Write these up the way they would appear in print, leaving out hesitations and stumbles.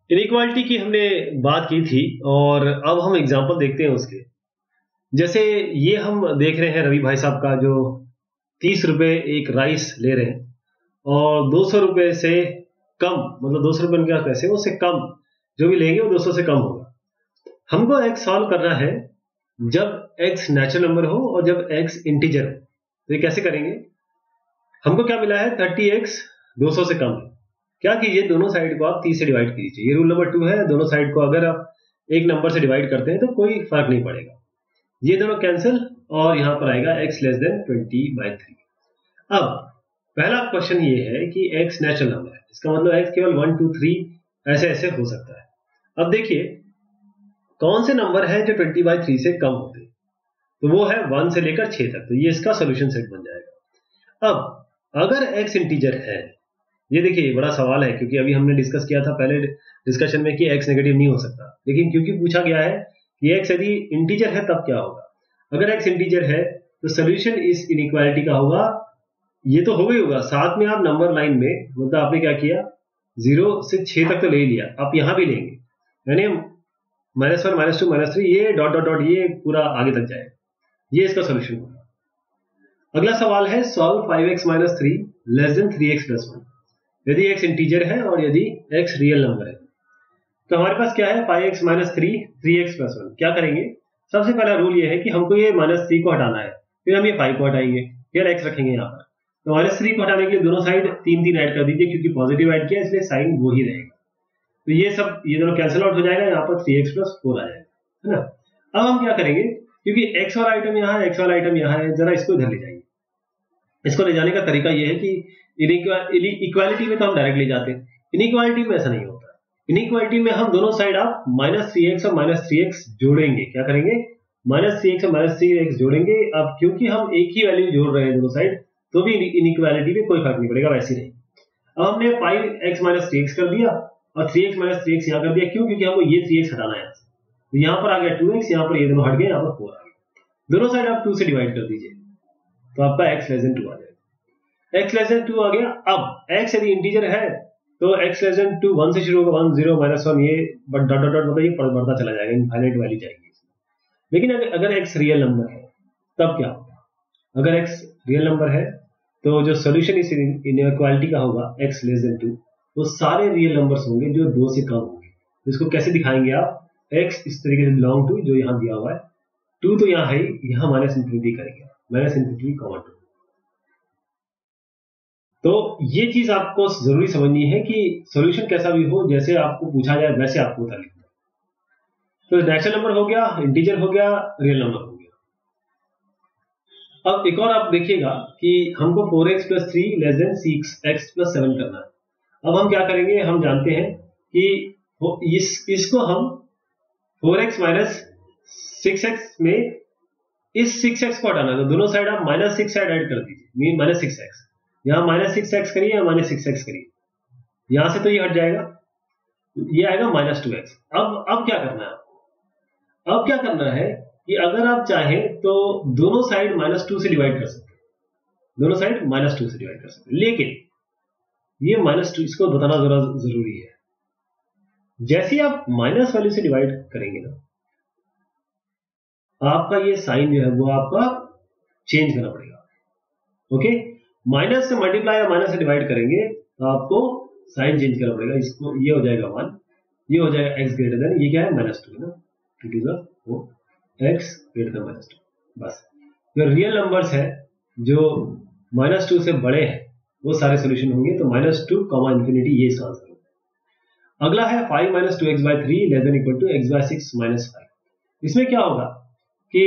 Inequality की हमने बात की थी और अब हम एग्जांपल देखते हैं उसके। जैसे ये हम देख रहे हैं रवि भाई साहब का जो 30 रुपए एक राइस ले रहे हैं और 200 रुपए से कम, मतलब 200 रुपए क्या पैसे उससे कम जो भी लेंगे वो 200 से कम होगा। हमको एक्स सॉल्व करना है जब एक्स नेचुरल नंबर हो और जब एक्स इंटीजर हो। तो ये कैसे करेंगे? हमको क्या मिला है 30x 200 से कम है। क्या कीजिए, दोनों साइड को आप 30 से डिवाइड कीजिए। ये रूल नंबर 2 है, दोनों साइड को अगर आप एक नंबर से डिवाइड करते हैं तो कोई फर्क नहीं पड़ेगा। ये दोनों कैंसिल और यहां पर आएगा x लेस देन 20/3। अब पहला क्वेश्चन ये है कि x नेचुरल नंबर है, इसका मतलब x केवल 1 2 3 ऐसे ऐसे हो सकता है। अब देखिए कौन से नंबर है जो 20/3 से कम होते हैं, तो वो है 1 से लेकर 6 तक। तो ये इसका सोल्यूशन सेट बन जाएगा। अब अगर x इंटीजर है, ये देखिए बड़ा सवाल है क्योंकि अभी हमने डिस्कस किया था पहले डिस्कशन में कि x नेगेटिव नहीं हो सकता, लेकिन क्योंकि पूछा गया है कि x यदि इंटीजर है तब क्या होगा। अगर x इंटीजर है तो सोल्यूशन इस इनइक्वालिटी का होगा, ये तो होगा ही होगा, साथ में आप नंबर लाइन में मतलब आपने क्या किया 0 से 6 तक तो ले लिया, आप यहां भी लेंगे यानी -1 -2 -3 ये डॉट डॉट डॉट ये पूरा आगे तक जाएगा। ये इसका सोल्यूशन होगा। अगला सवाल है solve 5x - 3 less then 3x + 1। यदि x इंटीजर है और यदि x रियल नंबर है तो हमारे पास क्या है 5x - 3 3x + 1। क्या करेंगे? सबसे पहला रूल ये है कि हमको ये -3 को हटाना है, फिर हम ये 5 को हटाएंगे, फिर x रखेंगे यहाँ पर। तो -3 को हटाने के लिए दोनों साइड 3 3 ऐड कर दीजिए, क्योंकि पॉजिटिव ऐड किया इसलिए साइन वो ही रहेगा। तो ये दोनों कैंसिल आउट हो जाएगा, यहाँ पर 3x + 4 आ जाएगा, है ना। अब हम क्या करेंगे, क्योंकि x वाला आइटम यहाँ है, x वाला आइटम यहाँ है, जरा इसको इधर ले जाएंगे। इसको ले जाने का तरीका ये है कि इक्वालिटी में तो हम डायरेक्ट ले जाते हैं, इनइक्वालिटी में ऐसा नहीं होता। इनइक्वालिटी में हम दोनों साइड आप -3x और -3x जोड़ेंगे। क्या करेंगे? -3x और -3x जोड़ेंगे। अब क्योंकि हम एक ही वैल्यू जोड़ रहे हैं दोनों साइड, तो भी इनइक्वालिटी में कोई फर्क नहीं पड़ेगा, वैसी रहेगी। अब हमने 5x - 3x कर दिया और 3x - 3x यहाँ कर दिया। क्यों? क्योंकि हमको ये 3x हटाना है। तो यहाँ पर आ गया 2x, यहाँ पर ये दोनों हट गए, यहाँ पर 4 आ गया। दोनों साइड आप 2 से डिवाइड कर दीजिए तो आपका x लेस देन 2 आ जाएगा। x लेस देन 2 आ गया। अब x यदि इंटीजर है तो x लेस देन 2 1 से शुरू होगा, 1 0 -1 ये डॉट डॉट डॉट मतलब ये बढ़ता चला जाएगा, इनफाइनाइट वैल्यू जाएगी। लेकिन अगर x रियल नंबर है तब क्या होगा? अगर x रियल नंबर है तो जो सोल्यूशन इस इनइक्वालिटी का होगा x लेस देन 2, वो सारे रियल नंबर्स होंगे जो 2 से कम होंगे। इसको कैसे दिखाएंगे आप? x इस तरीके से बिलोंग टू जो यहाँ दिया हुआ है, 2 तो यहाँ है, यहाँ -∞ करेंगे, -∞, 2। तो ये चीज आपको जरूरी समझनी है कि सॉल्यूशन कैसा भी हो, जैसे आपको पूछा जाए वैसे आपको उत्तर लिखना है। तो नेचुरल नंबर हो गया, इंटीजर हो गया, रियल नंबर हो गया। अब एक और आप देखिएगा कि हमको 4x + 3 लेस देन 6x + 7 करना है। अब हम क्या करेंगे, हम जानते हैं कि इसको हम 4x - 6x में इस 6x को हटाना है, तो दोनों साइड आप -6 साइड ऐड कर दीजिए, -6x। यहाँ -6x करिए या -6x करिए, यहां से तो ये हट जाएगा, ये आएगा -2x। अब क्या करना है आपको? अब क्या करना है कि अगर आप चाहें तो दोनों साइड -2 से डिवाइड कर सकते हैं, दोनों साइड -2 से डिवाइड कर सकते हैं, लेकिन ये -2 इसको बताना जरा जरूरी है। जैसे ही आप माइनस वैल्यू से डिवाइड करेंगे ना, आपका ये साइन जो है वो आपका चेंज करना पड़ेगा। ओके, माइनस से मल्टीप्लाई या माइनस से डिवाइड करेंगे तो आपको साइन चेंज करना पड़ेगा। इसको ये हो जाएगा 1, ये हो जाएगा x ग्रेटर देन, ये क्या है -2 है ना, two to the x greater than -2। बस जो रियल नंबर्स है जो -2 से बड़े हैं वो सारे सोल्यूशन होंगे। तो -2, इन्फिनिटी ये इसका आंसर होगा। अगला है 5 - 2x/3 less than equal to x/6 - 5। इसमें क्या होगा कि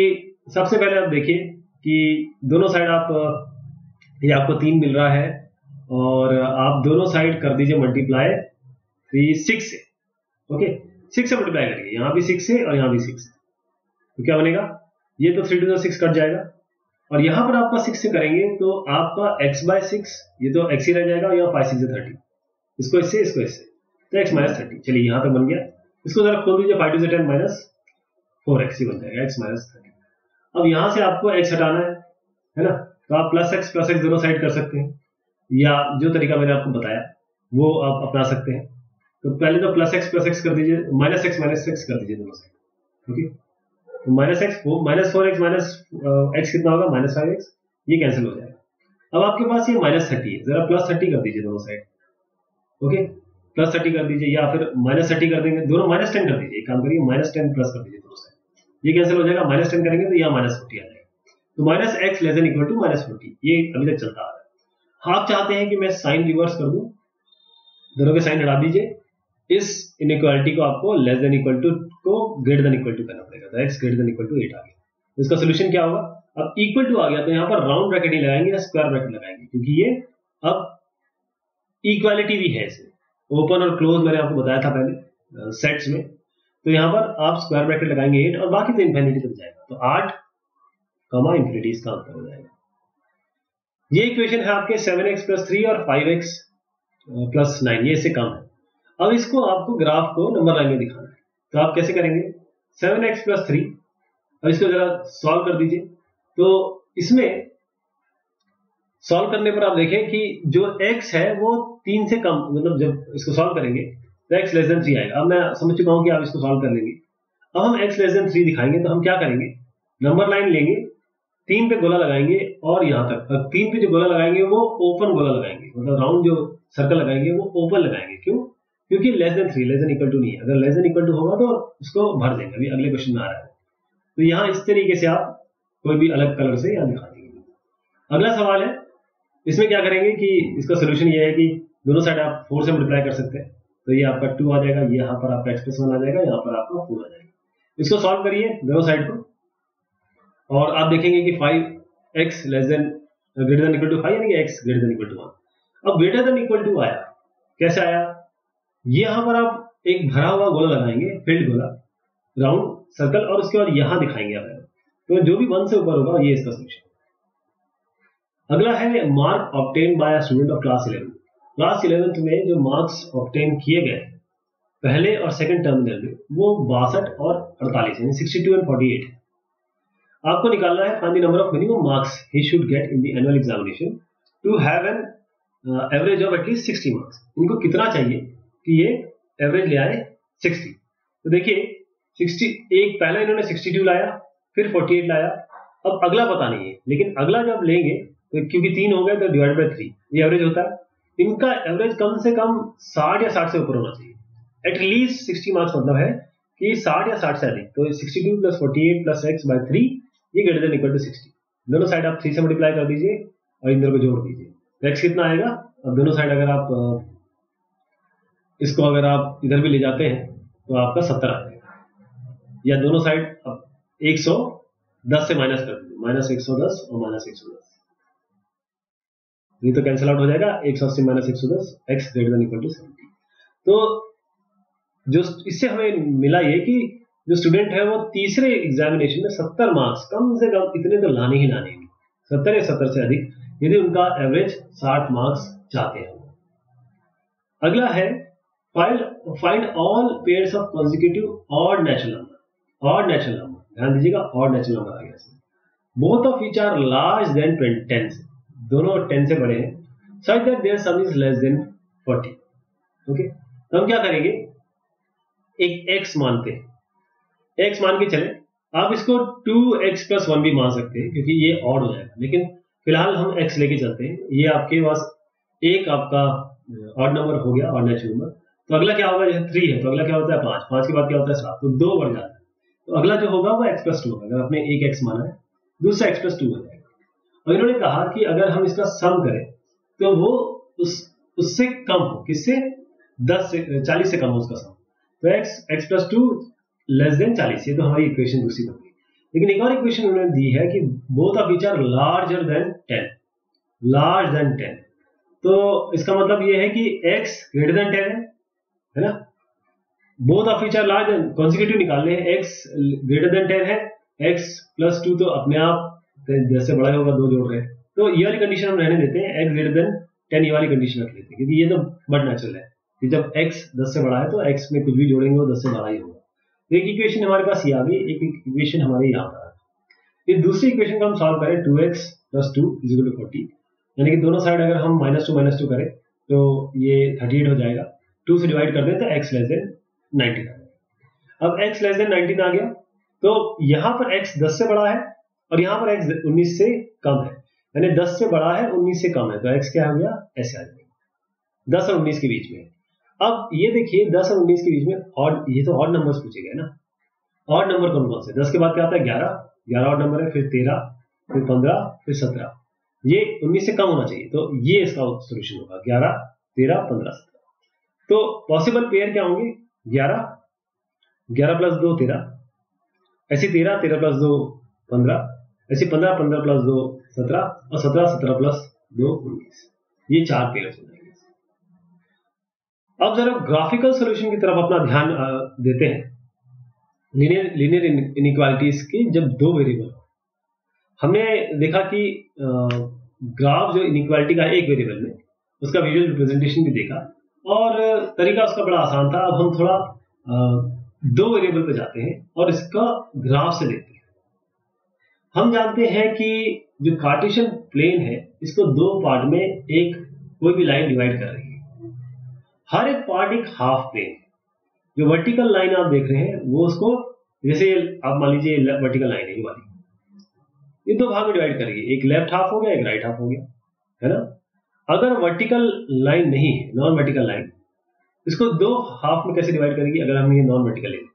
सबसे पहले आप देखिए कि दोनों साइड आप ये आपको 3 मिल रहा है और आप दोनों साइड कर दीजिए मल्टीप्लाई 3 6 से। ओके, 6 से मल्टीप्लाई करिए, यहाँ भी 6 से और यहाँ भी 6 से, तो क्या बनेगा? ये तो 3 to the 6 कट जाएगा और यहाँ पर आपका 6 से करेंगे तो आपका x/6, ये तो x ही रह जाएगा, यहाँ 5 6 30, इसको इससे तो x - 30। चलिए यहाँ तक बन गया। इसको जरा खोल दीजिए, 5 2 10 -4x ही बन जाएगा, x - 30। अब यहाँ से आपको x हटाना है ना, तो आप +x दोनों साइड कर सकते हैं, या जो तरीका मैंने आपको बताया वो आप अपना सकते हैं। तो पहले तो प्लस एक्स कर दीजिए, माइनस एक्स कर दीजिए दोनों साइड। ओके, तो माइनस 4x माइनस एक्स कितना होगा, -5x, ये कैंसिल हो जाएगा। अब आपके पास ये -30 है, जरा +30 कर दीजिए दोनों साइड। ओके, +30 कर दीजिए, या फिर -30 कर देंगे, दोनों -10 कर दीजिए, एक काम करिए -10 प्लस कर दीजिए दोनों साइड, ये कैंसिल हो जाएगा, -10 करेंगे तो यहाँ -40 आ जाएगा। तो -x less than equal to -40, ये अभी तक चलता आ रहा है। आप चाहते हैं कि मैं साइन रिवर्स कर दूं, दोनों के साइन हटा दीजिए, इस इनइक्वालिटी को आपको लेस देन इक्वल टू को ग्रेटर देन इक्वल टू करना पड़ेगा, तो x greater than equal to 8 आ गया। तो इसका सोल्यूशन क्या होगा, अब इक्वल टू आ गया तो यहाँ पर राउंड ब्रैकेट ही लगाएंगे या स्क्वायर ब्रैकेट लगाएंगे, क्योंकि ये अब इक्वालिटी भी है इसमें, ओपन और क्लोज मैंने आपको बताया था पहले सेट्स में। तो यहाँ पर आप स्क्वायर ब्रैकेट लगाएंगे 8 और बाकी तो इन्फिनिटी तक जाएगा, तो 8 कॉमा इन्फिनिटी इसका आंसर हो जाएगा। ये इक्वेशन है आपके 7x + 3 और 5x + 9, ये इससे कम है। अब इसको आपको ग्राफ को नंबर लाइन में दिखाना है, तो आप कैसे करेंगे, 7x + 3, अब इसको जरा सॉल्व कर दीजिए। तो इसमें सॉल्व करने पर आप देखें कि जो x है वो 3 से कम, मतलब जब इसको सॉल्व करेंगे तो x लेस देन 3 आएगा। अब मैं समझ चुका हूं कि आप इसको सॉल्व कर लेंगे। अब हम x लेस देन 3 दिखाएंगे तो हम क्या करेंगे, नंबर लाइन लेंगे, 3 पे गोला लगाएंगे और यहां तक 3 पे जो गोला लगाएंगे वो ओपन गोला लगाएंगे, मतलब राउंड जो सर्कल लगाएंगे वो ओपन लगाएंगे। क्यों, क्योंकि less than 3 less than equal to नहीं है, अगर लेस देन इक्वल टू होगा तो उसको भर देंगे, अभी अगले क्वेश्चन में आ रहा है। तो यहाँ इस तरीके से आप कोई भी अलग कलर से यहाँ दिखा देंगे। अगला सवाल है, इसमें क्या करेंगे कि इसका सोल्यूशन ये है कि दोनों साइड आप 4 से मल्टीप्लाई कर सकते हैं, तो ये आपका 2 आ जाएगा, ये यहाँ पर आपका x+1 आ जाएगा, यहाँ पर आपका 4 आ जाएगा। इसको सॉल्व करिए दोनों साइड को, और आप देखेंगे कि 5x greater than equal to 5, यानी कि x greater than equal to 1। अब ग्रेटर देन इक्वल टू आया, कैसे आया, यहाँ पर आप एक भरा हुआ गोला लगाएंगे, फिल्ड गोला, राउंड सर्कल, और उसके बाद यहां दिखाएंगे आप, तो जो भी 1 से ऊपर होगा ये इसका सोल्यूशन। अगला है mark obtain bye a student of class 11। Class 11th में जो मार्क्स ऑब्टेन किए गए पहले और सेकंड टर्मिनल में वो 62 और 48 यानी 62 एंड 48 है। आपको निकालना है find the number of minimum marks he should get in the annual examination to have an average of at least 60 marks. इनको कितना चाहिए कि ये एवरेज ले आए 60। तो देखिए 60, एक पहला इन्होंने 62 लाया, फिर 48 लाया, अब अगला पता नहीं है, लेकिन अगला जब लेंगे तो क्योंकि 3 हो गए तो डिवाइड बाय 3 ये एवरेज होता है। इनका एवरेज कम से कम 60 या 60 से ऊपर होना चाहिए, एटलीस्ट 60 मार्क्स, मतलब है कि 60 या 60 से अधिक। तो 62 + 48 + x/3 ये ग्रेटर देन इक्वल टू 60। दोनों साइड आप 3 से मल्टीप्लाई कर दीजिए और इधर को जोड़ दीजिए, तो x कितना आएगा। अब दोनों साइड अगर आप इसको अगर आप इधर भी ले जाते हैं तो आपका 70 आ जाएगा, या दोनों साइड अब 110 से माइनस कर दीजिए, -110 और -110, ये तो कैंसिल आउट हो जाएगा, 180 - 110 x greater than equal to 70। तो जो इससे हमें मिला ये कि जो स्टूडेंट है वो तीसरे एग्जामिनेशन में 70 मार्क्स कम से कम इतने तो लाने ही लाने हैं, 70 या 70 से अधिक, यदि उनका एवरेज 60 मार्क्स चाहते हैं। अगला है find all pairs of consecutive odd natural number. Odd natural number, ध्यान दीजिएगा, ऑड नेचुरल नंबर आ गया इसमें। Both of which are large than 10, दोनों 10 से बड़े हैं, such that their sum is less than 40। Okay, तो हम क्या करेंगे, एक x मानते हैं, x मान के चले, आप इसको 2x + 1 भी मान सकते हैं क्योंकि ये ऑड हो जाएगा, लेकिन फिलहाल हम x लेके चलते हैं। ये आपके पास एक आपका ऑड नंबर हो गया, ऑड नेचुरल नंबर। तो अगला क्या होगा, जैसे 3 है तो अगला क्या होता है 5, 5 के बाद क्या होता है 7, तो 2 बढ़ जाता है, तो अगला जो होगा वो x + 2 होगा। अगर आपने एक x माना है, दूसरा x + 2 हो जाएगा। और इन्होंने कहा कि अगर हम इसका सम करें तो वो उससे कम हो, किससे, 10 से 40 से कम हो उसका सम, तो x + 2 लेस देन 40, ये तो हमारी इक्वेशन दूसरी बन गई। लेकिन एक और इक्वेशन उन्होंने दी है कि both of which are larger than 10, large than 10। तो इसका मतलब ये है कि x ग्रेटर देन 10 है ना, both of which are large, consecutive निकालने हैं, x ग्रेटर देन 10 है, x + 2 तो अपने आप जैसे बड़ा होगा 2 जोड़ रहे हैं, तो ये वाली कंडीशन हम रहने देते हैं, x ग्रेटर देन 10 ये वाली कंडीशन रख लेते हैं, क्योंकि ये तो बड़ा नेचुरल है कि जब x 10 से बड़ा है तो x में कुछ भी जोड़ेंगे वो 10 से बड़ा ही होगा। एक इक्वेशन हमारे पास ये आ गई, एक इक्वेशन हमारे यहाँ पर आ गई। फिर दूसरी इक्वेशन को हम सॉल्व करें, 2x + 2 = 40, यानी कि दोनों साइड अगर हम -2 - 2 करें तो ये 38 हो जाएगा। 2 से डिवाइड कर दें तो x लेस देन 19 आ गया। अब x लेस देन 19 आ गया तो यहां पर x 10 से बड़ा है और यहां पर x 19 से कम है, यानी 10 से बड़ा है 19 से कम है, तो x क्या हो गया, ऐसे आ जाएगा 10 और 19 के बीच में। अब ये देखिए 10 और 19 के बीच में ऑड, ये तो ऑड नंबर्स पूछे गए ना, ऑड नंबर कौन कौन से, 10 के बाद क्या आता है 11, 11 ऑड नंबर है, फिर 13, फिर 15, फिर 17, ये 19 से कम होना चाहिए, तो ये इसका सोल्यूशन होगा 11, 13, 15, 17। तो पॉसिबल पेयर क्या होंगे, 11, 11 प्लस 2 13, ऐसे 13, 13 प्लस 2 15, ऐसे 15, 15 प्लस 2 17 और 17, 17 प्लस 2 19, ये 4 पेयर हो जाएंगे। अब जरा ग्राफिकल सॉल्यूशन की तरफ अपना ध्यान देते हैं। लीनियर इनइक्वालिटीज की जब दो वेरिएबल हो, हमने देखा कि ग्राफ जो इनइक्वालिटी का है एक वेरिएबल में, उसका विजुअल रिप्रेजेंटेशन भी देखा और तरीका उसका बड़ा आसान था। अब हम थोड़ा दो वेरिएबल पे जाते हैं और इसका ग्राफ से देखते हैं। हम जानते हैं कि जो कार्टेशियन प्लेन है इसको दो पार्ट में एक कोई भी लाइन डिवाइड कर रही है, हर एक पार्ट एक हाफ प्लेन। जो वर्टिकल लाइन आप देख रहे हैं वो उसको, जैसे आप मान लीजिए वर्टिकल लाइन है ये वाली, ये दो भाग में डिवाइड करेगी, एक लेफ्ट हाफ हो गया, एक राइट हाफ हो गया, है ना। अगर वर्टिकल लाइन नहीं है, नॉन वर्टिकल लाइन, इसको दो हाफ में कैसे डिवाइड करेगी, अगर हम ये नॉन वर्टिकल लें,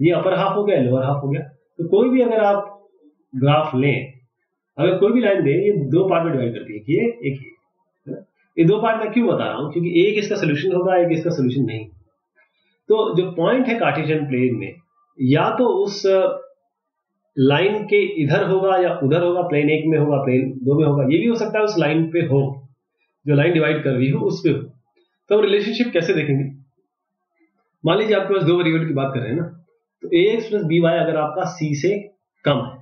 ये अपर हाफ हो गया, लोअर हाफ हो गया, तो कोई भी अगर आप ग्राफ लें, अगर कोई भी लाइन दें, ये दो पार्ट में डिवाइड करती है, ये एक ही, ये दो पार्ट में क्यों बता रहा हूं, क्योंकि एक इसका सोल्यूशन होगा, एक इसका सोल्यूशन नहीं। तो जो पॉइंट है कार्टेशियन प्लेन में, या तो उस लाइन के इधर होगा या उधर होगा, प्लेन एक में होगा, प्लेन दो में होगा, ये भी हो सकता है उस लाइन पे हो, जो लाइन डिवाइड कर रही हो उस पे हो। तो हम रिलेशनशिप कैसे देखेंगे, मान लीजिए आपके पास दो वेरिएबल की बात कर रहे हैं ना, तो ax प्लस by अगर आपका c से कम है,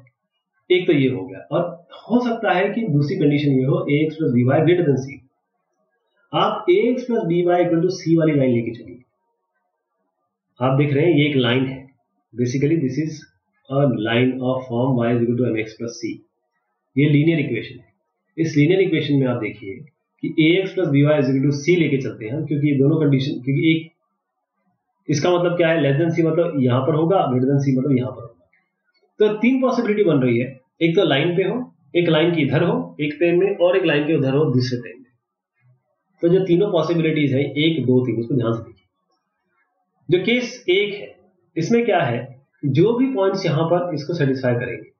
एक तो ये हो गया, और हो सकता है कि दूसरी कंडीशन ये हो ax plus by greater than c। आप ax plus by equal to c वाली लाइन लेके चलिए, आप देख रहे हैं ये एक लाइन है, basically this is a line of form y equal to mx plus c, ये लीनियर इक्वेशन है। इस लीनियर इक्वेशन में आप देखिए कि ax plus by equal to c लेके चलते हैं, क्योंकि ये दोनों कंडीशन, क्योंकि एक इसका मतलब क्या है, लेस देन c मतलब यहां पर होगा, ग्रेटर देन c मतलब यहां पर होगा। तो तीन पॉसिबिलिटी बन रही है, एक तो लाइन पे हो, एक लाइन के इधर हो एक प्लेन में, और एक लाइन के उधर हो दूसरे प्लेन में। तो जो तीनों पॉसिबिलिटीज है, एक दो तीन, उसको ध्यान से देखिए। जो केस एक है, इसमें क्या है, जो भी पॉइंट्स यहां पर इसको सेटिस्फाई करेंगे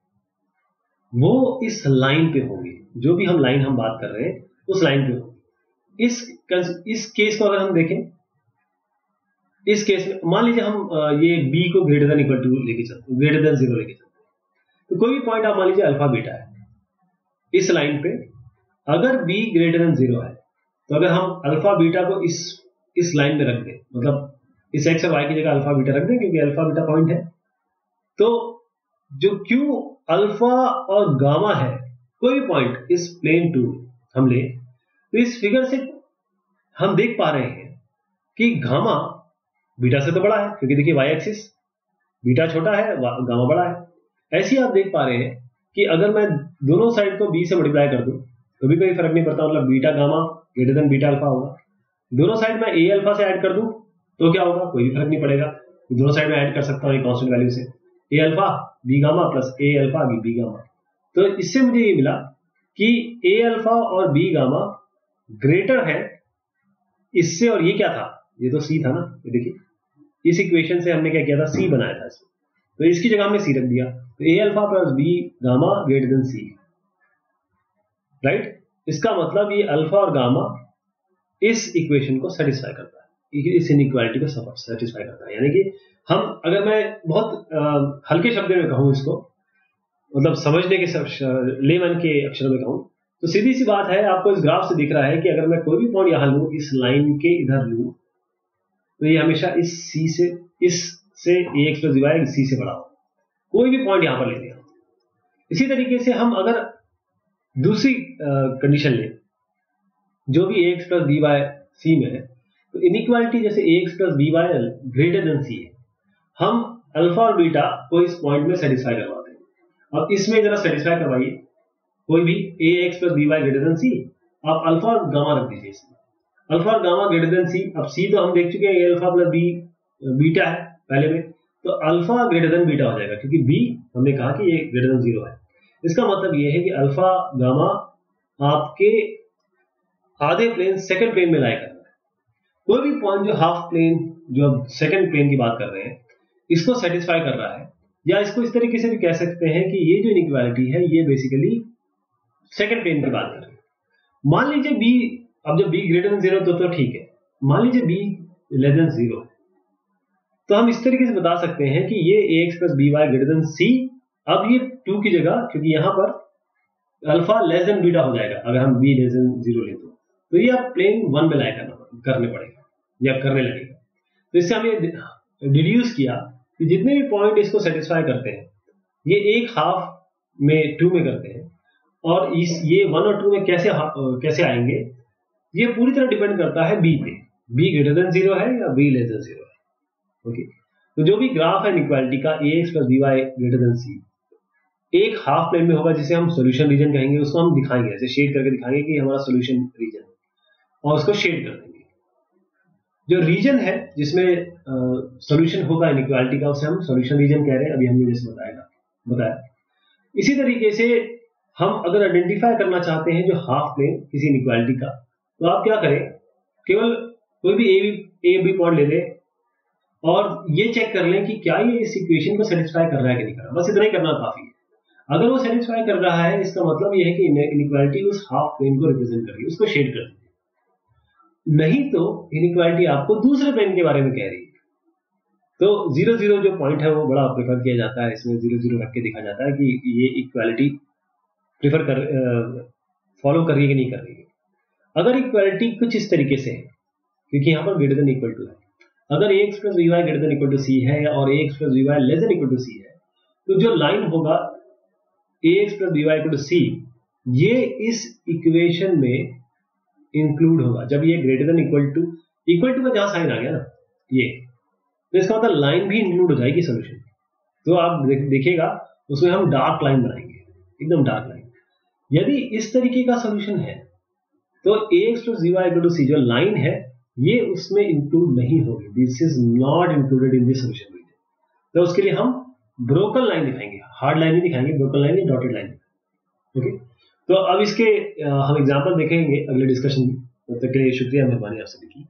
वो इस लाइन पे होंगे, जो भी हम लाइन हम बात कर रहे हैं उस लाइन पे होंगे। इस केस को अगर हम देखें, इस केस में मान लीजिए हम ये b को ग्रेटर देन इक्वल टू लेके चलते हैं, ग्रेटर देन 0 लेके चलते हैं, तो कोई भी पॉइंट आप मान लीजिए अल्फा बीटा है इस लाइन पे, अगर b ग्रेटर देन 0 है, तो अगर हम अल्फा बीटा को इस लाइन में रख दें, मतलब इस x और y की जगह अल्फा बीटा रख दें, क्योंकि अल्फा बीटा पॉइंट है, तो जो q अल्फा और गामा है, कोई भी पॉइंट इस प्लेन 2 हम ले, तो इस फिगर से हम देख पा रहे हैं कि गामा बीटा से तो बड़ा है, क्योंकि देखिए y एक्सिस, बीटा छोटा है, गामा बड़ा है। ऐसे ही आप देख पा रहे हैं कि अगर मैं दोनों साइड को b से मल्टीप्लाई कर दूं तो भी कोई फर्क नहीं पड़ता, मतलब beta gamma greater than beta alpha होगा। दोनों साइड में a अल्फा से ऐड कर दूं तो क्या होगा, कोई भी फर्क नहीं पड़ेगा, दोनों साइड में ऐड कर सकता हूं एक कांस्टेंट वैल्यू से, a alpha b gamma plus a alpha b gamma. तो इससे मुझे ये मिला कि a अल्फा और b गामा ग्रेटर है इससे, और ये क्या था, ये तो c था ना, ये देखिए इस इक्वेशन से हमने क्या किया था, c बनाया था इसमें, तो इसकी जगह हमने c रख दिया, तो a alpha plus b gamma greater than c, right. इसका मतलब ये अल्फा और गामा इस इक्वेशन को सेटिस्फाई करता है, इस इनइक्वालिटी को सेटिस्फाई करता है। यानी कि हम, अगर मैं बहुत हल्के शब्दों में कहूं इसको, मतलब समझने के लेमन के अक्षरों में कहूं, तो सीधी सी बात है, आपको इस ग्राफ से दिख रहा है कि अगर मैं कोई भी पॉइंट यहां लूं, इस लाइन के इधर लूं, तो ये हमेशा इस c से, इससे ax प्लस by c से बड़ा हो, कोई भी पॉइंट यहां पर ले लिया। इसी तरीके से हम अगर दूसरी कंडीशन लें, जो भी ax प्लस by c में है, तो इनइक्वालिटी जैसे ax plus by greater than c है, हम अल्फा और बीटा को इस पॉइंट में सेटिस्फाई करवाते हैं। अब इसमें जरा सेटिस्फाई करवाइए, कोई भी ax plus by greater than c, आप अल्फा और गामा रख दीजिए इसमें, अल्फा और गामा ग्रेटर देन सी। अब सी तो हम देख चुके हैं, ए अल्फा प्लस बी बीटा है पहले में, तो अल्फा ग्रेटर देन बीटा हो जाएगा क्योंकि बी हमने कहा कि ये ग्रेटर देन 0 है। इसका मतलब ये है कि अल्फा गामा आपके आधे प्लेन सेकंड प्लेन में लाई करना है। कोई भी पॉइंट जो हाफ प्लेन, जो अब सेकंड प्लेन की बात कर रहे हैं, इसको सेटिस्फाई कर रहा है, या इसको इस तरीके से भी कह सकते हैं कि ये जो इनइक्वालिटी है ये बेसिकली सेकंड प्लेन की बात कर रही है। मान लीजिए बी, अब जब बी ग्रेटर देन 0 तो ठीक है, मान लीजिए बी लेस देन 0, तो हम इस तरीके से बता सकते हैं कि ये ax plus B Y greater than C. अब ये 2 की जगह, क्योंकि यहां पर अल्फा लेस देन बीटा हो जाएगा अगर हम बी लेस देन 0 लें तो ये आप प्लेन 1 में लाई करने पड़ेगा या करने लगेगा। तो इससे हमें डिड्यूस किया कि जितने भी पॉइंट इसको सेटिस्फाई करते हैं ये एक हाफ में 2 में करते हैं, और ये 1 और 2 में कैसे आएंगे ये पूरी तरह डिपेंड करता है बी पे, बी ग्रेटर देन 0 है या बी लेस देन 0 है। ओके, तो जो भी ग्राफ है इनइक्वालिटी का ax plus B Y greater than C एक हाफ प्लेन में होगा, जिसे हम सॉल्यूशन रीजन कहेंगे। उसको हम दिखाएंगे, ऐसे शेड करके दिखाएंगे कि हमारा सॉल्यूशन रीजन, और उसको शेड कर देंगे। जो रीजन है जिसमें सॉल्यूशन होगा इनइक्वालिटी का, उसे हम सॉल्यूशन रीजन कह रहे हैं, अभी हमने जैसे बताया। इसी तरीके से हम अगर आइडेंटिफाई करना चाहते हैं जो हाफ प्लेन किसी इनइक्वालिटी का, तो आप क्या करें, केवल कोई भी ए बी पॉइंट ले लें और ये चेक कर लें कि क्या ये इस इक्वेशन को सेटिस्फाई कर रहा है कि नहीं कर रहा। बस इतना ही करना काफी है। अगर वो सेटिस्फाई कर रहा है, इसका मतलब ये है कि इनइक्वालिटी उस हाफ प्लेन को रिप्रेजेंट कर रही है, उसको शेड कर दीजिए। नहीं तो इनइक्वालिटी आपको दूसरे प्लेन के बारे में कह रही है। तो 0-0 जो पॉइंट है वो बड़ा प्रेफर किया जाता है, इसमें 0-0 रख के देखा जाता है कि ये इक्वालिटी फॉलो कर रही है कि नहीं कर रही है। अगर इक्वालिटी कुछ इस तरीके से है, क्योंकि यहाँ पर ग्रेटर देन इक्वल टू है, अगर ax plus B Y greater than equal to C है और ax plus B Y less than equal to C है, तो जो लाइन होगा ax plus B Y equal to C, ये इस इक्वेशन में इंक्लूड होगा जब ये ग्रेटर देन इक्वल टू का जहां साइन आ गया ना ये, तो इसका मतलब लाइन भी इंक्लूड हो जाएगी सोल्यूशन। तो आप देखिएगा उसमें हम डार्क लाइन बनाएंगे, एकदम डार्क लाइन। यदि इस तरीके का सोल्यूशन है तो ax plus B Y equal to C जो लाइन है ये उसमें इंक्लूड नहीं होगी, this is not included in this solution region. तो उसके लिए हम ब्रोकन लाइन दिखाएंगे, हार्ड लाइन नहीं दिखाएंगे, ब्रोकन लाइन या डॉटेड लाइन। ओके, तो अब इसके हम एग्जांपल देखेंगे अगले डिस्कशन में। तब तक के लिए शुक्रिया, मेहरबानी आप सभी की।